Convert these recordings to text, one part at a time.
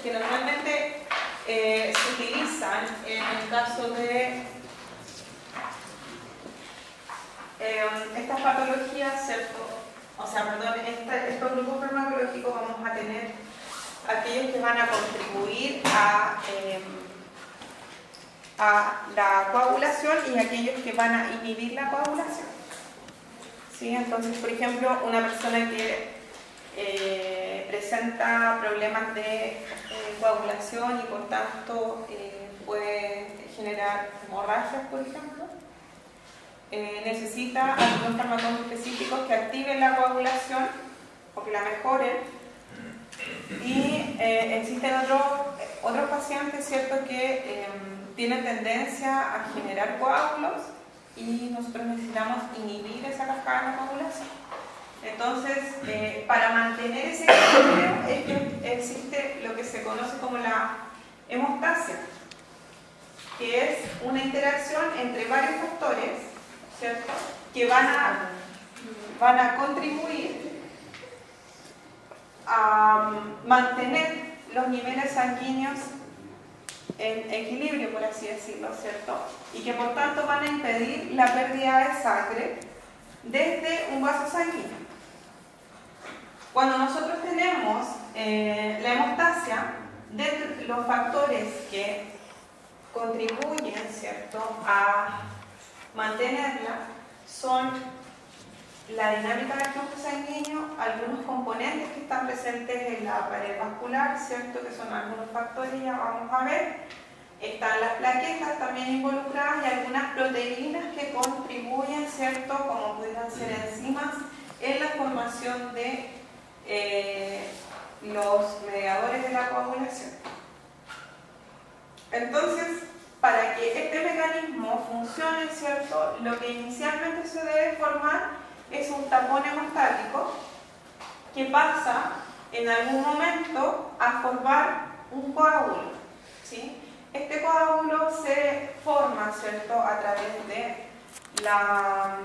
que normalmente se utilizan en el caso de estas patologías, ¿cierto? O sea, perdón, estos grupos farmacológicos vamos a tener aquellos que van a contribuir a la coagulación y aquellos que van a inhibir la coagulación. ¿Sí? Entonces, por ejemplo, una persona que presenta problemas de coagulación y por tanto puede generar hemorragias, por ejemplo, necesita algunos fármacos específicos que activen la coagulación o que la mejoren. Y existen otros pacientes, ¿cierto?, que tienen tendencia a generar coágulos y nosotros necesitamos inhibir esa cascada de coagulación. Entonces, para mantener ese equilibrio es que existe lo que se conoce como la hemostasia, que es una interacción entre varios factores, ¿cierto?, que van a contribuir a mantener los niveles sanguíneos en equilibrio, por así decirlo, ¿cierto? Y que por tanto van a impedir la pérdida de sangre desde un vaso sanguíneo. Cuando nosotros tenemos la hemostasia, de los factores que contribuyen, ¿cierto?, a mantenerla son la dinámica del flujo sanguíneo, algunos componentes que están presentes en la pared vascular, ¿cierto?, que son algunos factores, ya vamos a ver. Están las plaquetas también involucradas y algunas proteínas que contribuyen, ¿cierto?, como pudieran ser enzimas, en la formación de los mediadores de la coagulación. Entonces, para que este mecanismo funcione, ¿cierto?, lo que inicialmente se debe formar es un tapón hemostático que pasa en algún momento a formar un coágulo, ¿sí? Este coágulo se forma, ¿cierto?, a través de la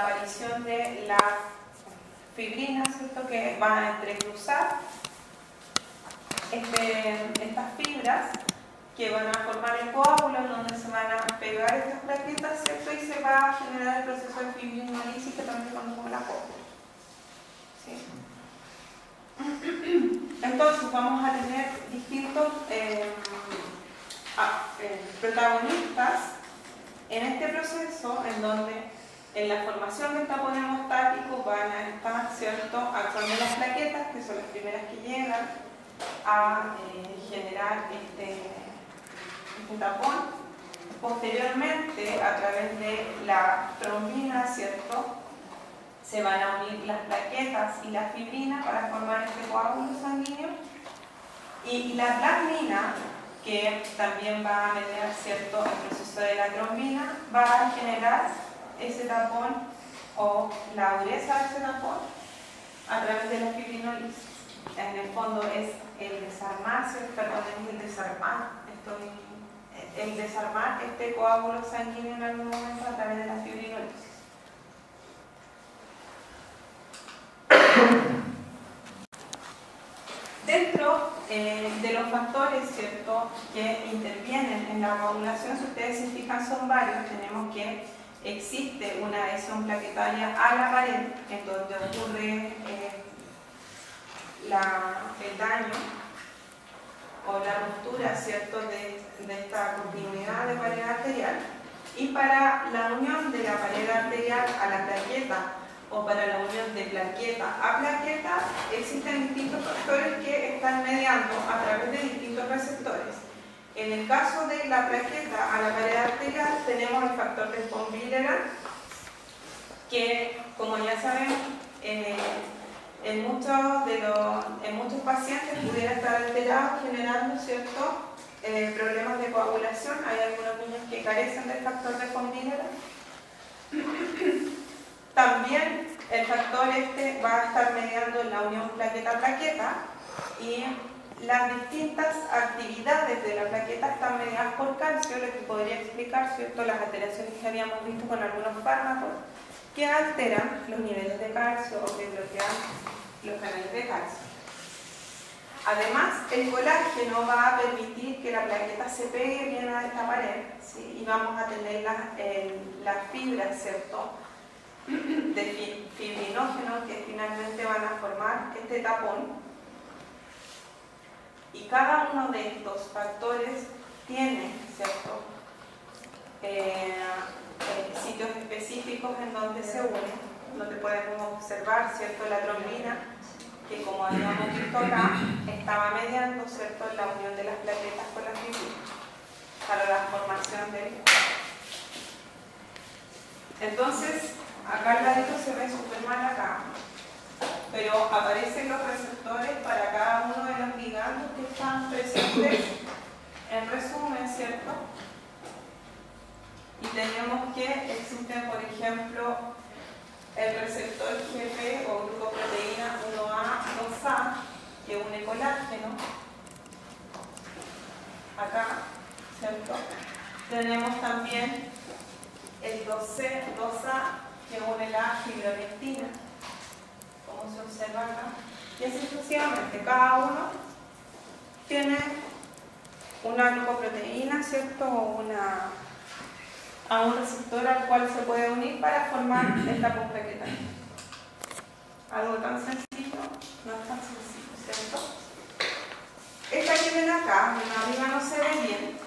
aparición de las fibrinas, ¿cierto?, que van a entrecruzar estas fibras que van a formar el coágulo, en donde se van a pegar estas plaquetas, ¿cierto?, y se va a generar el proceso de fibrinolisis que también se conoce como la cópula. ¿Sí? Entonces vamos a tener distintos protagonistas en este proceso, en donde en la formación del tapón hemostático van a estar, ¿cierto?, actuando las plaquetas, que son las primeras que llegan a generar este tapón. Posteriormente, a través de la trombina, ¿cierto?, se van a unir las plaquetas y la fibrina para formar este coágulo sanguíneo. Y la plasmina, que también va a mediar, ¿cierto?, el proceso de la trombina, va a generar ese tapón o la dureza de ese tapón a través de la fibrinolisis. En el fondo es el desarmar, perdón, es el desarmar este coágulo sanguíneo en algún momento a través de la fibrinolisis. Dentro de los factores, ¿cierto?, que intervienen en la coagulación, si ustedes se fijan, son varios. Tenemos que existe una adhesión plaquetaria a la pared, en donde ocurre el daño o la ruptura, ¿cierto?, de esta continuidad de pared arterial. Y para la unión de la pared arterial a la plaqueta o para la unión de plaqueta a plaqueta, existen distintos factores que están mediando a través de distintos receptores. En el caso de la plaqueta a la pared arterial, tenemos el factor de von Willebrand, que, como ya sabemos, en muchos pacientes pudiera estar alterado, generando, ¿cierto?, problemas de coagulación. Hay algunos niños que carecen del factor de von Willebrand. También el factor este va a estar mediando la unión plaqueta-plaqueta, y las distintas actividades de la plaqueta están mediadas por calcio, lo que podría explicar, ¿cierto?, las alteraciones que habíamos visto con algunos fármacos que alteran los niveles de calcio o que bloquean los canales de calcio. Además, el colágeno va a permitir que la plaqueta se pegue bien a esta pared, ¿sí? Y vamos a tener las fibras, ¿cierto?, de fibrinógeno que finalmente van a formar este tapón. Y cada uno de estos factores tiene, ¿cierto?, sitios específicos en donde se unen, donde podemos observar, ¿cierto?, la trombina, que como habíamos visto acá, estaba mediando, ¿cierto?, la unión de las plaquetas con las fibrinas para la formación del... Entonces, acá el ladito se ve súper mal acá, pero aparecen los receptores para cada uno de los ligandos que están presentes. En resumen, ¿cierto? Y tenemos que existen, por ejemplo, el receptor GP o glucoproteína 1A, 2A, que une colágeno. Acá, ¿cierto? Tenemos también el 2C, 2A, que une la fibronectina, como se observa acá. Y así sucesivamente, cada uno tiene una glucoproteína, ¿cierto? A un receptor al cual se puede unir para formar esta plaqueta. Algo tan sencillo, no es tan sencillo, ¿cierto? Esta que ven acá, arriba no se ve bien,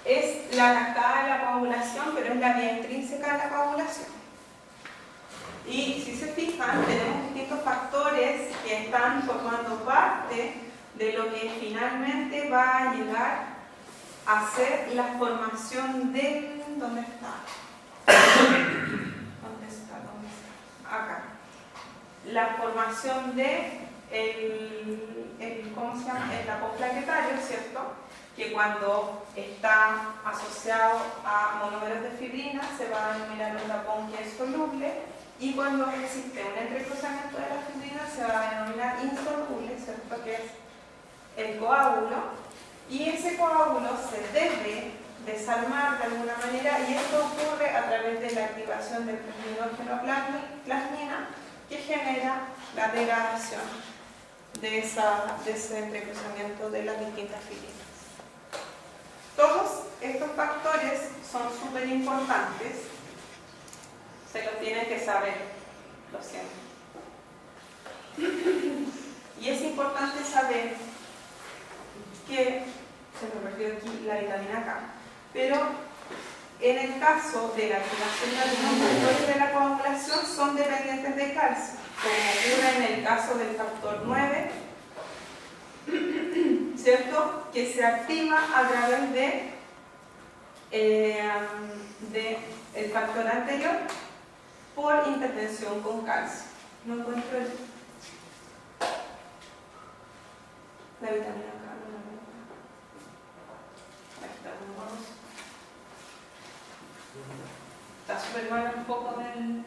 es la cascada de la coagulación, pero es la vía intrínseca de la coagulación. Y si se fijan, tenemos distintos factores que están formando parte de lo que finalmente va a llegar a ser la formación del... ¿Dónde está? ¿Dónde está? Acá. La formación de ¿cómo se llama? El tapón plaquetario, ¿cierto? Que cuando está asociado a monómeros de fibrina se va a denominar un tapón que es soluble, y cuando existe un entrecruzamiento de la fibrina se va a denominar insoluble, ¿cierto? Que es el coágulo. Y ese coágulo se debe desarmar de alguna manera, y esto ocurre a través de la activación del plasminógeno plasmina, que genera la degradación de ese entrecruzamiento de las distintas fibrinas. Todos estos factores son súper importantes, se los tienen que saber, lo siento. Y es importante saber que, se me perdió aquí la vitamina K, pero en el caso de la activación de algunos factores de la coagulación son dependientes de calcio, como ocurre en el caso del factor 9, ¿cierto?, que se activa a través de el factor anterior por intervención con calcio. No encuentro la vitamina K. Está súper mal un poco del...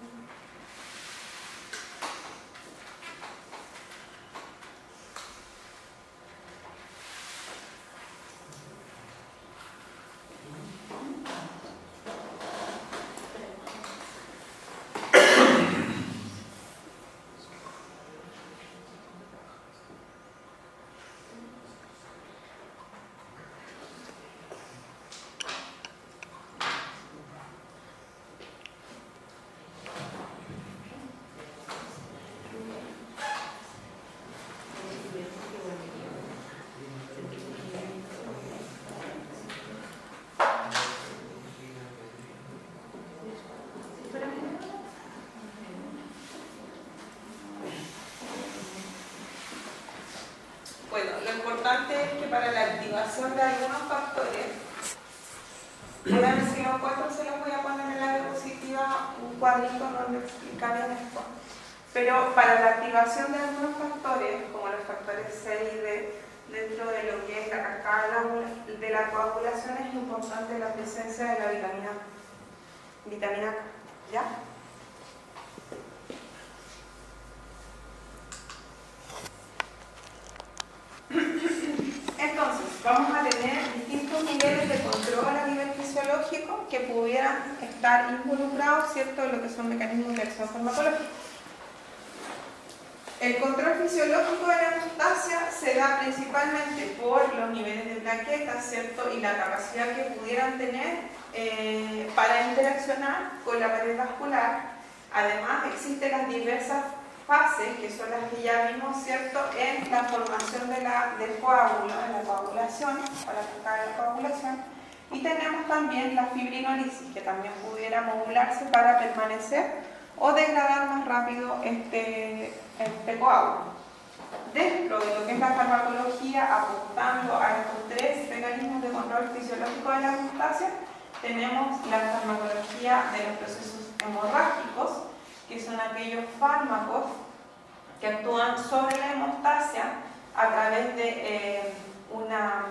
Es que para la activación de algunos factores, voy a ver si los cuatro se los voy a poner en la diapositiva, un cuadrito donde explicaré esto. Pero para la activación de algunos factores, como los factores C y D, dentro de lo que es la cascada de la coagulación, es importante la presencia de la vitamina K. ¿Ya? Entonces, vamos a tener distintos niveles de control a nivel fisiológico que pudieran estar involucrados, ¿cierto?, en lo que son mecanismos de acción farmacológica. El control fisiológico de la hemostasia se da principalmente por los niveles de plaquetas, ¿cierto? Y la capacidad que pudieran tener para interaccionar con la pared vascular. Además, existen las diversas fases, que son las que ya vimos, ¿cierto?, en la formación del coágulo, en la coagulación, para atacar la coagulación. Y tenemos también la fibrinolisis, que también pudiera modularse para permanecer o degradar más rápido este coágulo. Dentro de lo que es la farmacología, apuntando a estos tres mecanismos de control fisiológico de la hemostasia, tenemos la farmacología de los procesos hemorrágicos, que son aquellos fármacos que actúan sobre la hemostasia a través de una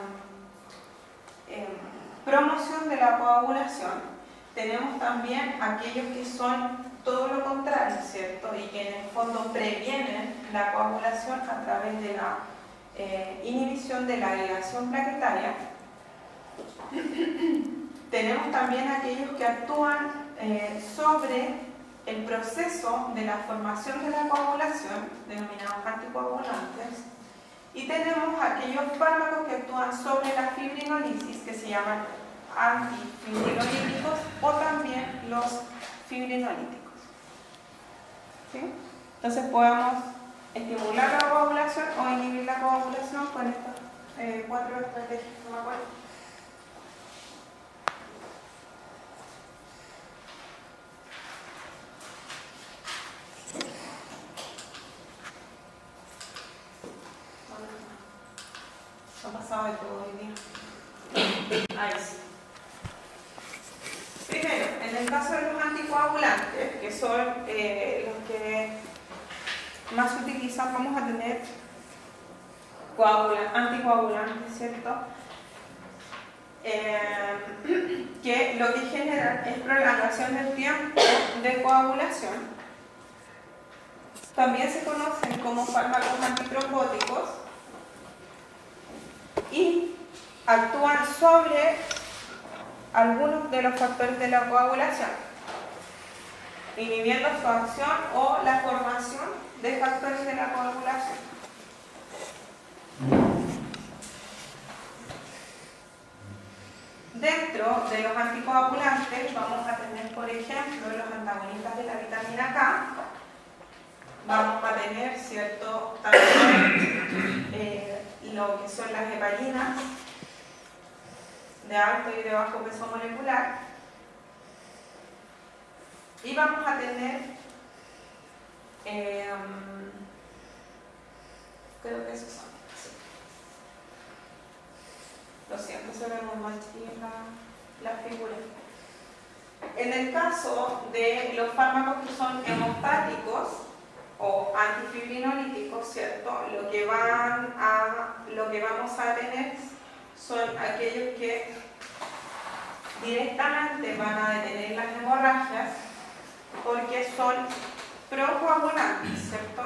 promoción de la coagulación. Tenemos también aquellos que son todo lo contrario, ¿cierto? Y que en el fondo previenen la coagulación a través de la inhibición de la agregación plaquetaria. Tenemos también aquellos que actúan sobre el proceso de la formación de la coagulación, denominados anticoagulantes. Y tenemos aquellos fármacos que actúan sobre la fibrinolisis, que se llaman antifibrinolíticos o también los fibrinolíticos. ¿Sí? Entonces podemos estimular la coagulación o inhibir la coagulación con estas cuatro estrategias. ¿No me acuerdo? No ha pasado de todo hoy día. Ahí sí. Primero, en el caso de los anticoagulantes, que son los que más se utilizan, vamos a tener anticoagulantes, ¿cierto? Que lo que generan es prolongación del tiempo de coagulación. También se conocen como fármacos antitrombóticos y actúan sobre algunos de los factores de la coagulación, inhibiendo su acción o la formación de factores de la coagulación. Dentro de los anticoagulantes vamos a tener, por ejemplo, los antagonistas de la vitamina K. Vamos a tener, ¿cierto?, también lo que son las heparinas de alto y de bajo peso molecular. Y vamos a tener, creo que esos son. Lo siento, se ve muy mal la figura. En el caso de los fármacos que son hemostáticos o antifibrinolíticos, ¿cierto?, lo que vamos a tener son aquellos que directamente van a detener las hemorragias porque son procoagulantes, ¿cierto?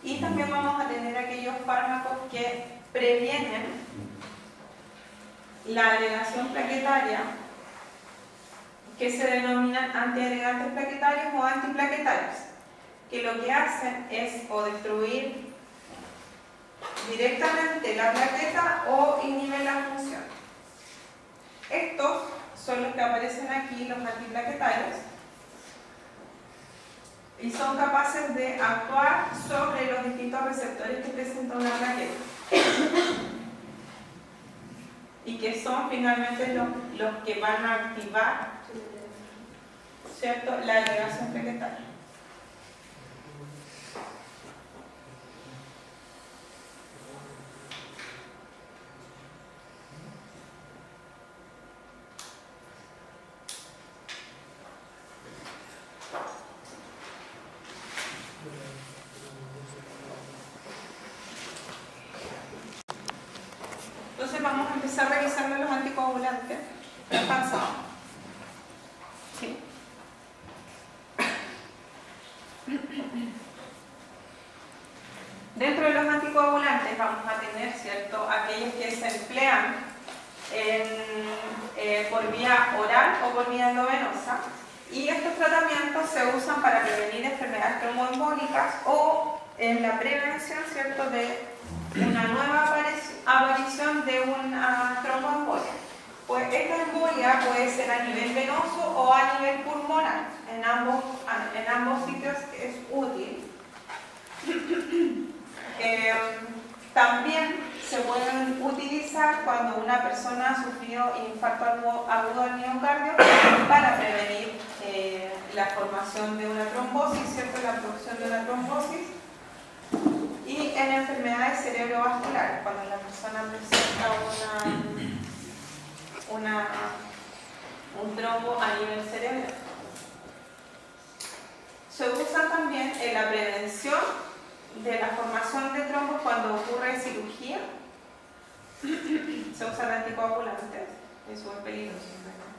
Y también vamos a tener aquellos fármacos que previenen la agregación plaquetaria, que se denominan antiagregantes plaquetarios o antiplaquetarios, que lo que hacen es o destruir directamente la plaqueta o inhiben la función. Estos son los que aparecen aquí, los antiplaquetarios, y son capaces de actuar sobre los distintos receptores que presenta una plaqueta y que son finalmente los que van a activar, ¿cierto?, la agregación plaquetaria. Entonces vamos a empezar revisando los anticoagulantes. ¿Han pasado? Sí. Dentro de los anticoagulantes vamos a tener, ¿cierto?, aquellos que se emplean por vía oral o por vía endovenosa. Y estos tratamientos se usan para prevenir enfermedades tromboembólicas o en la prevención, ¿cierto?, de una nueva aparición de una tromboembolia. Pues esta embolia puede ser a nivel venoso o a nivel pulmonar. En ambos sitios es útil. También se pueden utilizar cuando una persona ha sufrido infarto agudo al miocardio para prevenir la formación de una trombosis, ¿cierto?, la producción de una trombosis. Y en enfermedades cerebrovasculares, cuando la persona presenta un trombo a nivel cerebral. Se usa también en la prevención de la formación de trombos cuando ocurre cirugía. Se usan anticoagulantes, eso es peligroso, ¿verdad?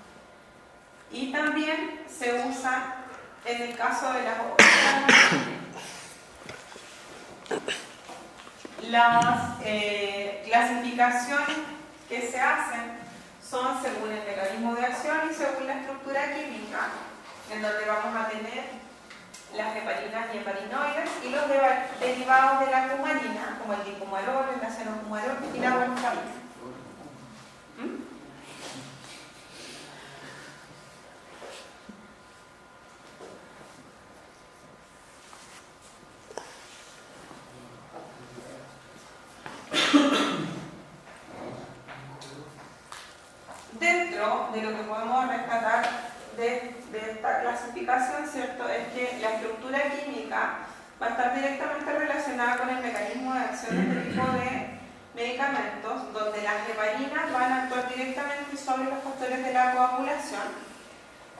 Y también se usa en el caso de las clasificaciones que se hacen son según el mecanismo de acción y según la estructura química, en donde vamos a tener las heparinas y heparinoides y los derivados de la cumarina, como el dicumarol, el acenocumarol y la warfarina. Dentro de lo que podemos rescatar de esta clasificación, ¿cierto?, es que la estructura química va a estar directamente relacionada con el mecanismo de acción de este tipo de medicamentos, donde las heparinas van a actuar directamente sobre los factores de la coagulación,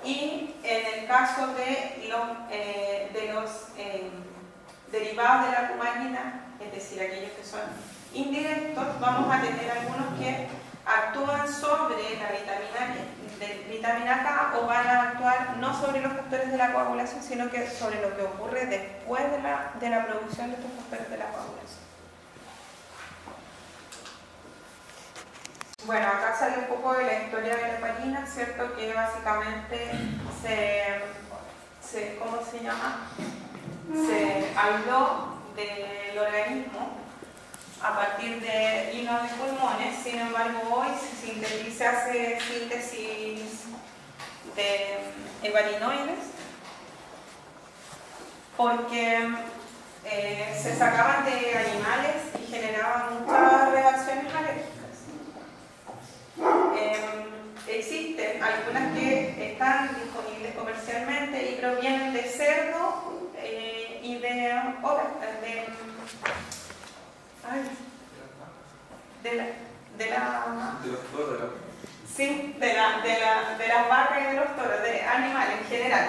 y en el caso de los derivados de la cumarina, es decir, aquellos que son indirectos, vamos a tener algunos que actúan sobre la vitamina K o van a actuar no sobre los factores de la coagulación, sino que sobre lo que ocurre después de la producción de estos factores de la coagulación. Bueno, acá sale un poco de la historia de la heparina, ¿cierto?, que básicamente ¿cómo se llama? Se habló del organismo a partir de hinos de pulmones. Sin embargo, hoy se hace síntesis de heparinoides porque se sacaban de animales y generaban muchas reacciones alérgicas. Existen algunas que están disponibles comercialmente y provienen de cerdo y de las vacas y de los toros, de animales en general.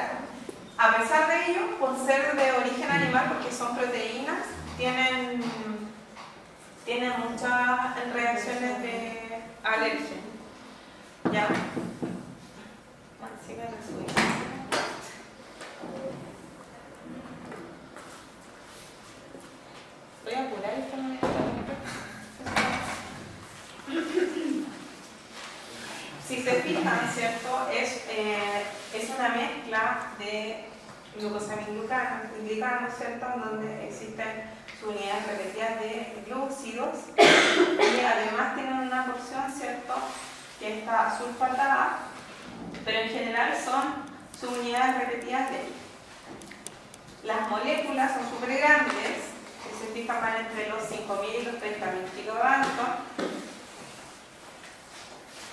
A pesar de ello, por ser de origen animal, porque son proteínas, tienen muchas reacciones de alergia. ¿Ya? Voy a apurar esto. Si se fijan, ¿cierto? Es una mezcla de glucosaminglicano, ¿cierto?, donde existen unidades repetidas de glúcidos y además tienen una porción, ¿cierto?, que está sulfatada, pero en general son subunidades repetidas de. Las moléculas son súper grandes, que se fijan, van entre los 5.000 y los 30.000 kilodalton.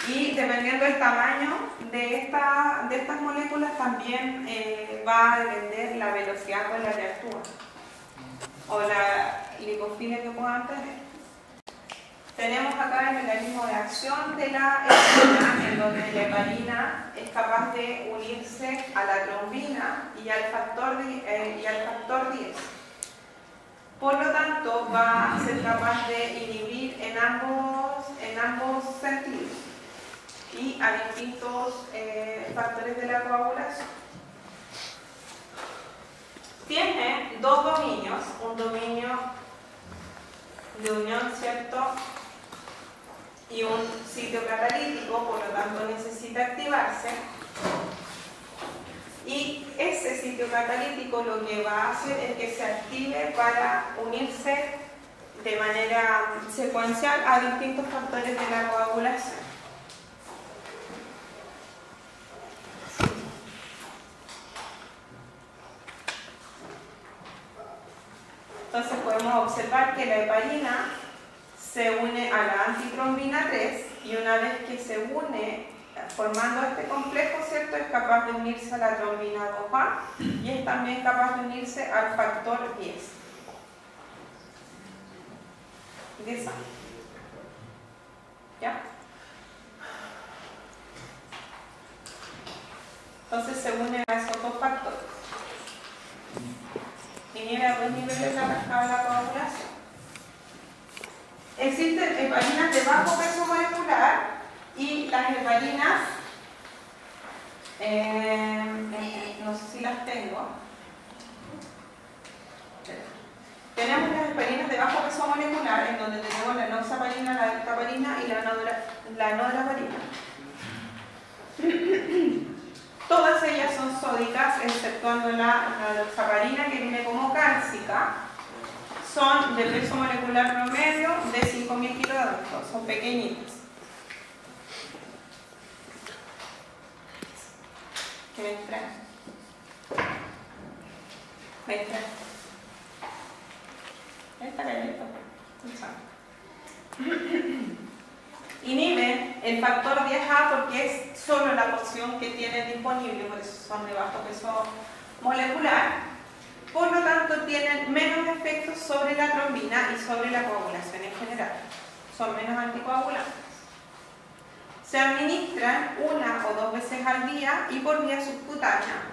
Y dependiendo del tamaño de estas moléculas también va a depender la velocidad con la que actúan o la lipofilia que puedan tener. Tenemos acá el mecanismo de acción de la heparina, en donde la heparina es capaz de unirse a la trombina y al factor 10. Por lo tanto, va a ser capaz de inhibir en ambos sentidos y a distintos factores de la coagulación. Tiene dos dominios, un dominio de unión, ¿cierto?, y un sitio catalítico, por lo tanto necesita activarse. Y ese sitio catalítico lo que va a hacer es que se active para unirse de manera secuencial a distintos factores de la coagulación. Entonces podemos observar que la heparina se une a la antitrombina 3 y una vez que se une formando este complejo, ¿cierto?, es capaz de unirse a la trombina 2A y es también capaz de unirse al factor 10. ¿Ya? Entonces se une a esos dos factores. Inhibe a dos niveles de la coagulación. Existen heparinas de bajo peso molecular y las heparinas, no sé si las tengo. Tenemos las heparinas de bajo peso molecular, en donde tenemos la enoxaparina, la deltaparina y la noradparina. Todas ellas son sódicas, exceptuando la enoxaparina, que viene como cálcica. Son de peso molecular promedio de 5.000 kilodaltons, son pequeñitas. ¿Qué me trae? Me trae. Está caliente. Inhiben el factor 10A porque es solo la porción que tienen disponible, por eso son de bajo peso molecular. Por lo tanto, tienen menos efectos sobre la trombina y sobre la coagulación en general. Son menos anticoagulantes. Se administran 1 o 2 veces al día y por vía subcutánea.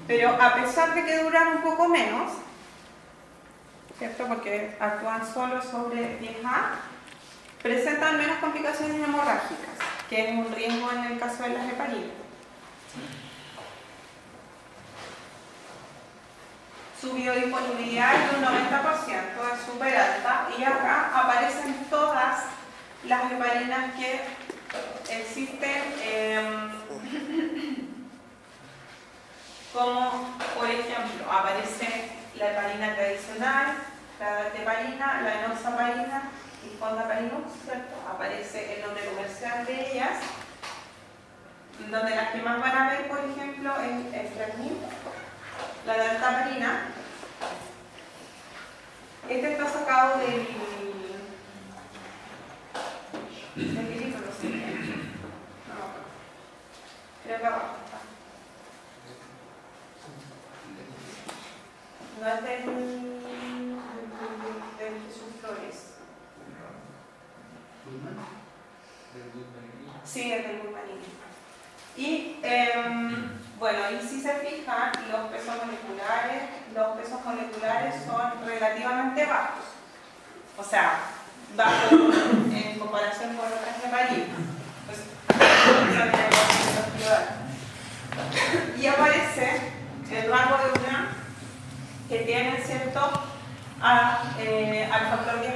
Pero a pesar de que duran un poco menos, ¿cierto?, porque actúan solo sobre 10A, presentan menos complicaciones hemorrágicas, que es un riesgo en el caso de las heparinas. Su biodisponibilidad es de un 90%, es súper alta, y acá aparecen todas las heparinas que existen, como por ejemplo aparece la heparina tradicional, la heparina, la enoxaparina y fondaparinux, ¿cierto? Aparece el nombre comercial de ellas, donde las que más van a ver, por ejemplo, es el Fresnil, la deltaparina. Este está sacado del libro, no sé. No, creo que abajo está. No es del Jesús Flores. Sí, es del Guzmanini. Y bueno, y si se fijan, los pesos moleculares son relativamente bajos. O sea, bajos en comparación con otras heparinas. Pues, y aparece el rango de una que tiene, ¿cierto?, al factor 10.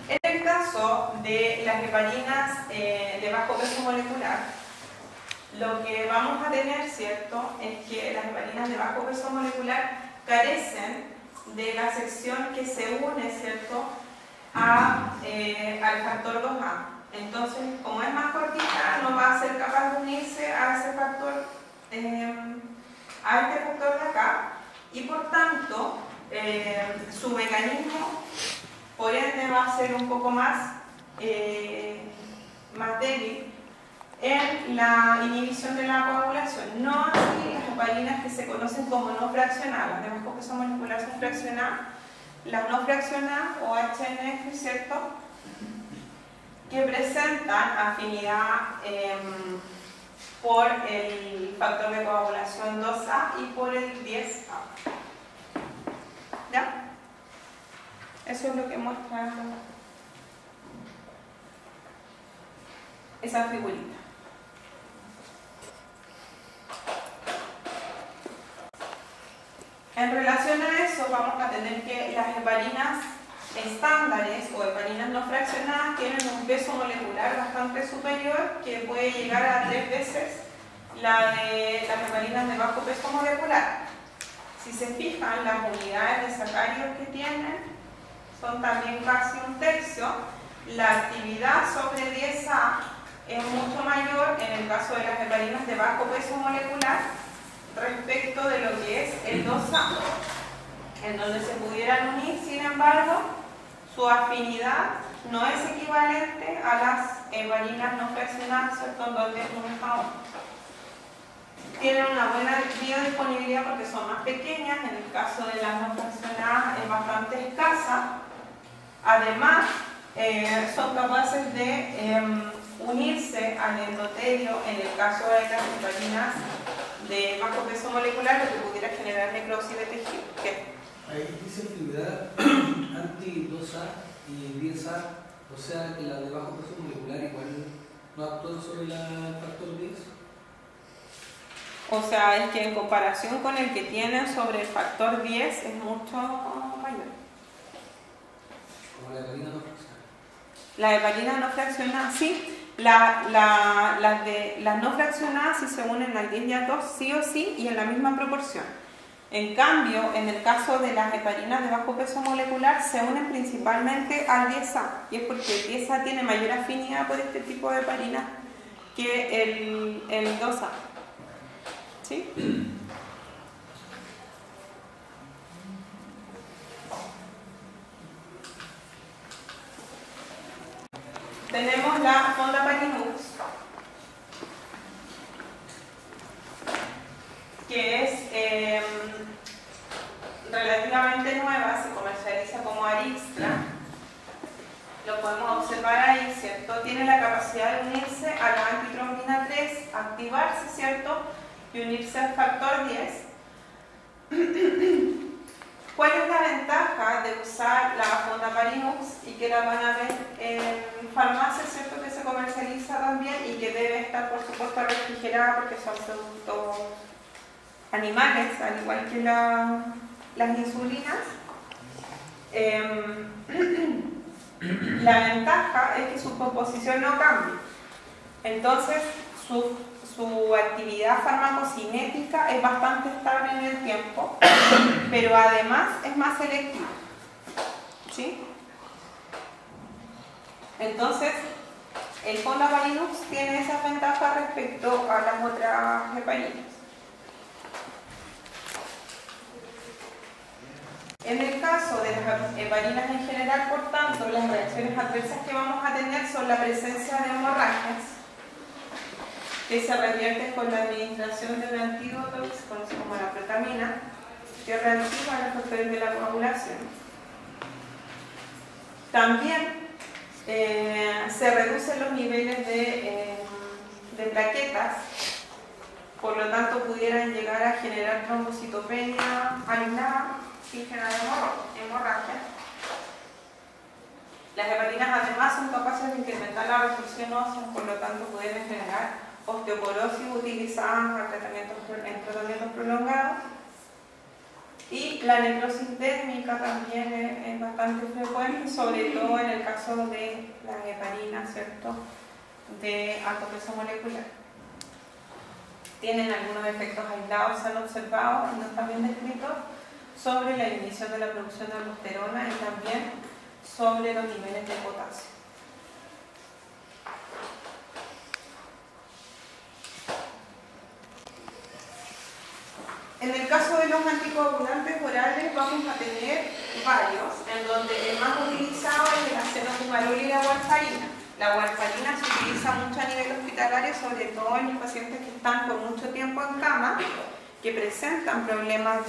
En el caso de las heparinas de bajo peso molecular, lo que vamos a tener, ¿cierto?, es que las heparinas de bajo peso molecular carecen de la sección que se une, ¿cierto?, al factor 2A. Entonces, como es más cortita, no va a ser capaz de unirse a ese factor, a este factor de acá, y por tanto, su mecanismo, por ende, va a ser un poco más débil en la inhibición de la coagulación. No así las heparinas que se conocen como no fraccionadas, de bajo peso molecular son fraccionadas. Las no fraccionadas, o HNF, ¿cierto?, que presentan afinidad por el factor de coagulación 2A y por el 10A. ¿Ya? Eso es lo que muestra esa figurita. En relación a eso, vamos a tener que las heparinas estándares o heparinas no fraccionadas tienen un peso molecular bastante superior, que puede llegar a 3 veces la de las heparinas de bajo peso molecular. Si se fijan, las unidades de sacáridos que tienen son también casi un tercio. La actividad sobre 10A es mucho mayor en el caso de las heparinas de bajo peso molecular respecto de lo que es el 2A, en donde se pudieran unir. Sin embargo, su afinidad no es equivalente a las heparinas no fraccionadas, ¿cierto?, en donde es 1:1. Tienen una buena biodisponibilidad porque son más pequeñas. En el caso de las no fraccionadas es bastante escasa. Además, son capaces de unirse al endotelio en el caso de las heparinas de bajo peso molecular, lo que pudiera generar necrosis de tejido. ¿Qué? Ahí dice actividad anti-2A y 10A, o sea que la de bajo peso molecular igual no actúa sobre el factor 10. O sea, es que en comparación con el que tienen sobre el factor 10 es mucho mayor. Como la heparina no fraccionada. La heparina no fraccionada, sí. Las no fraccionadas, si se unen al 10 y al 2, sí o sí, y en la misma proporción. En cambio, en el caso de las heparinas de bajo peso molecular, se unen principalmente al 10A, y es porque el 10A tiene mayor afinidad por este tipo de heparinas que el 2A. ¿Sí? Tenemos la Fondaparinux, que es relativamente nueva, se comercializa como Arixtra. Lo podemos observar ahí, ¿cierto? Tiene la capacidad de unirse a la antitrombina 3, activarse, ¿cierto?, y unirse al factor 10. ¿Cuál es la ventaja de usar la Fondaparinux y que la van a ver en farmacia, ¿cierto?, que se comercializa también y que debe estar, por supuesto, refrigerada porque son productos animales, al igual que las insulinas? La ventaja es que su composición no cambia. Entonces, su actividad farmacocinética es bastante estable en el tiempo, pero además es más selectiva. ¿Sí? Entonces, el Fondaparinux tiene esas ventajas respecto a las otras heparinas. En el caso de las heparinas en general, por tanto, las reacciones adversas que vamos a tener son la presencia de hemorragias, que se revierten con la administración de un antídoto que se conoce como la protamina, que reactiva los factores de la coagulación. También se reducen los niveles de plaquetas, por lo tanto pudieran llegar a generar trombocitopenia aislada sin generar hemorragia. Las heparinas además son capaces de incrementar la resorción ósea, por lo tanto pueden generar osteoporosis utilizadas en tratamientos prolongados. Y la necrosis dérmica también es bastante frecuente, sobre todo en el caso de las heparinas, ¿cierto?, de alto peso molecular. Tienen algunos efectos aislados, se han observado y no están bien descritos, sobre la inhibición de la producción de aldosterona y también sobre los niveles de potasio. En el caso de los anticoagulantes orales vamos a tener varios, en donde el más utilizado es el acenofumarol y la warfarina. La warfarina se utiliza mucho a nivel hospitalario, sobre todo en los pacientes que están por mucho tiempo en cama, que presentan problemas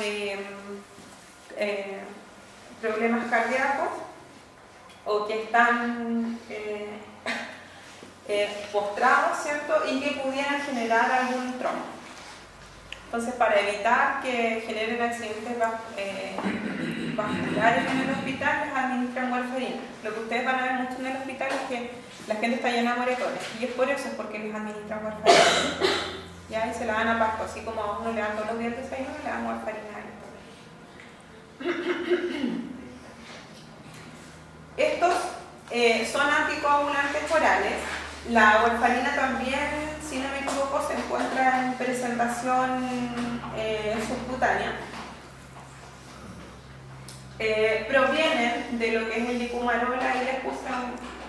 cardíacos o que están postrados, ¿cierto?, y que pudieran generar algún trombo. Entonces, para evitar que generen accidentes vasculares en el hospital, les administran warfarina. Lo que ustedes van a ver mucho en el hospital es que la gente está llena de moretones, y es por eso, es porque les administran warfarina. Ya, y se la dan a pasto, así como a uno le dan todos los días el desayuno, le dan warfarina a esto. Estos son anticoagulantes orales. La warfarina también, si no me equivoco, se encuentra en presentación subcutánea. Provienen de lo que es el dicumarol. Ahí les puse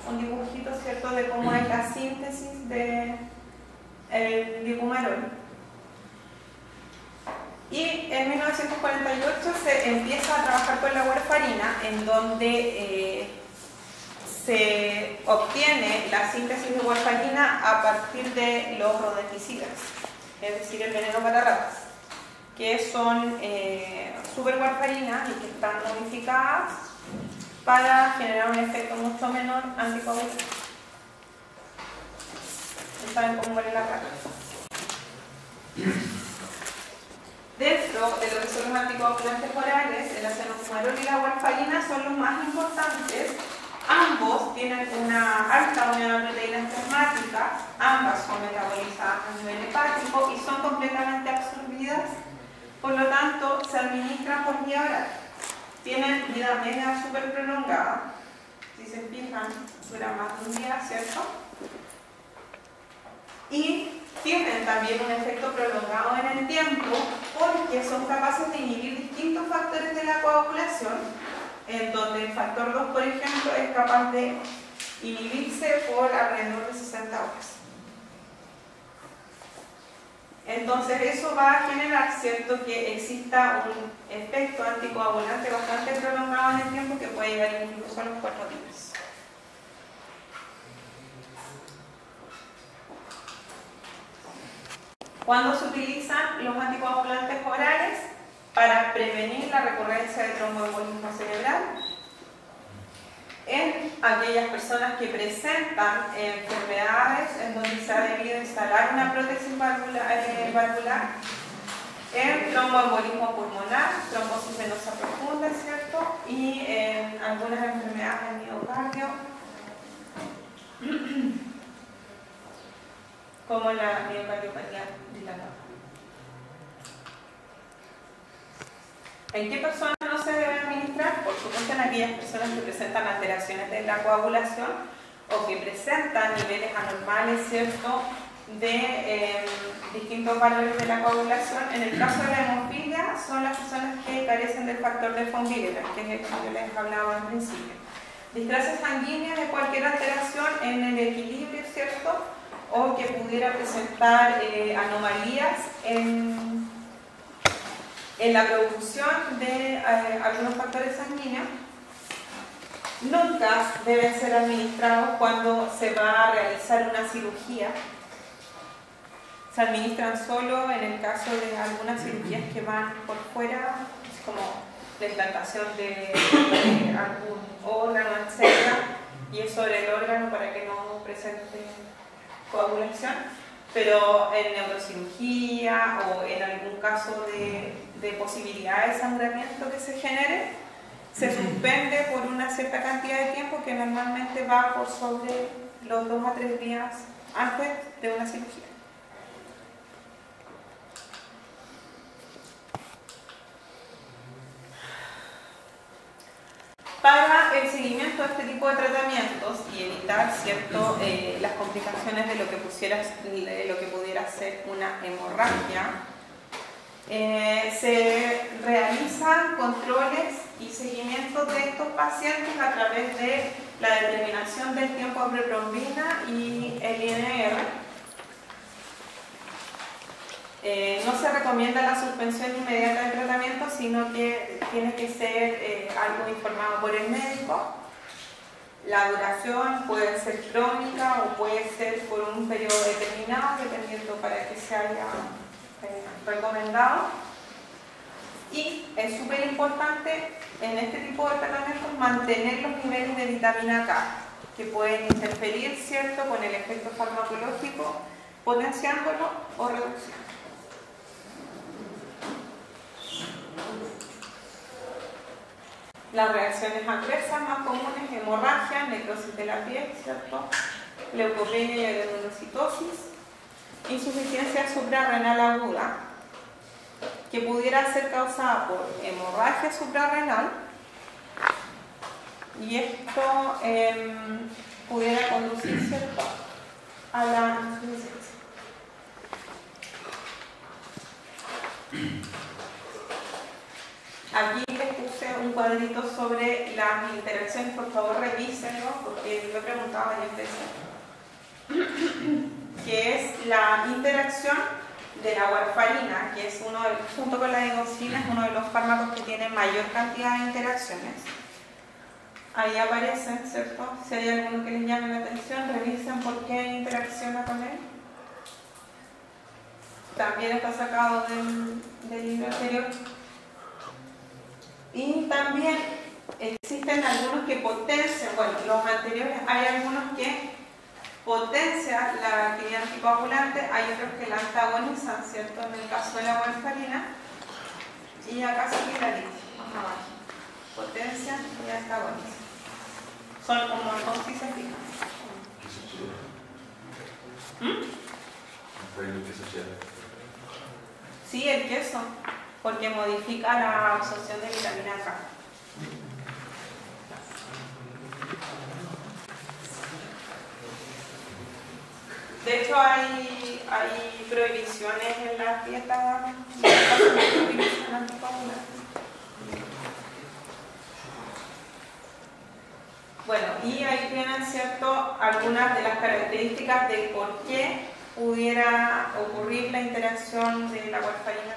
un dibujito, ¿cierto?, de cómo es la síntesis del dicumarol. Y en 1948 se empieza a trabajar con la warfarina, en donde se obtiene la síntesis de warfarina a partir de los rodenticidas, es decir, el veneno para ratas, que son superwarfarinas y que están modificadas para generar un efecto mucho menor anticoagulante. ¿Saben cómo muere la rata? Dentro de lo que son los anticoagulantes orales, el acenofumarol y la warfarina son los más importantes. Ambos tienen una alta unión de proteínas plasmáticas, ambas son metabolizadas a nivel hepático y son completamente absorbidas, por lo tanto se administran por vía oral. Tienen vida media súper prolongada, si se fijan, duran más de un día, ¿cierto? Y tienen también un efecto prolongado en el tiempo porque son capaces de inhibir distintos factores de la coagulación, en donde el factor 2, por ejemplo, es capaz de inhibirse por alrededor de 60 horas. Entonces eso va a generar, ¿cierto?, que exista un efecto anticoagulante bastante prolongado en el tiempo que puede llegar incluso a los 4 días. ¿Cuándo se utilizan los anticoagulantes orales? Para prevenir la recurrencia de tromboembolismo cerebral en aquellas personas que presentan enfermedades en donde se ha debido instalar una prótesis valvular, en tromboembolismo pulmonar, trombosis venosa profunda, ¿cierto? Y en algunas enfermedades del miocardio, como la miocardiopatía dilatada. ¿En qué personas no se debe administrar? Por supuesto en aquellas personas que presentan alteraciones de la coagulación o que presentan niveles anormales, ¿cierto?, de distintos valores de la coagulación. En el caso de la hemofilia son las personas que carecen del factor de von Willebrand, que es el que yo les hablaba al principio. Displasia sanguínea de cualquier alteración en el equilibrio, ¿cierto?, o que pudiera presentar anomalías en la producción de algunos factores sanguíneos. Nunca deben ser administrados cuando se va a realizar una cirugía. Se administran solo en el caso de algunas cirugías que van por fuera, como la implantación de algún órgano, etc. Y es sobre el órgano para que no presente coagulación. Pero en neurocirugía o en algún caso de posibilidad de sangramiento que se genere, se suspende por una cierta cantidad de tiempo que normalmente va por sobre los 2 a 3 días antes de una cirugía. Para el seguimiento de este tipo de tratamientos y evitar, ¿cierto?, las complicaciones de lo que pudiera ser una hemorragia, se realizan controles y seguimientos de estos pacientes a través de la determinación del tiempo de pretrombina y el INR. No se recomienda la suspensión inmediata del tratamiento, sino que tiene que ser algo informado por el médico. La duración puede ser crónica o puede ser por un periodo determinado, dependiendo para qué se haya recomendado. Y es súper importante en este tipo de tratamientos mantener los niveles de vitamina K, que pueden interferir, ¿cierto?, con el efecto farmacológico, potenciándolo o reduciendo. Las reacciones adversas más comunes: hemorragia, necrosis de la piel, ¿cierto?, leucopenia y granulocitosis, insuficiencia suprarrenal aguda, que pudiera ser causada por hemorragia suprarrenal, y esto pudiera conducir, ¿cierto?, a la insuficiencia. Aquí les puse un cuadrito sobre las interacciones, por favor revísenlo, porque lo he preguntado varias veces, que es la interacción de la warfarina, que es junto con la digoxina, es uno de los fármacos que tiene mayor cantidad de interacciones. Ahí aparecen, ¿cierto? Si hay alguno que les llame la atención, revisen por qué interacciona con él. También está sacado del libro anterior. Y también existen algunos que potencian, bueno, los anteriores, hay algunos que potencian la actividad anticoagulante, hay otros que la antagonizan, ¿cierto? En el caso de la warfarina. Y acá sigue la lista, más abajo. Potencian y antagonizan. Son como dos y se fijan. Sí, el queso, porque modifica la absorción de vitamina K. De hecho, hay prohibiciones en las dietas de utilizan anticoagulantes. Bueno, y ahí tienen, ¿cierto?, algunas de las características de por qué pudiera ocurrir la interacción de la warfarina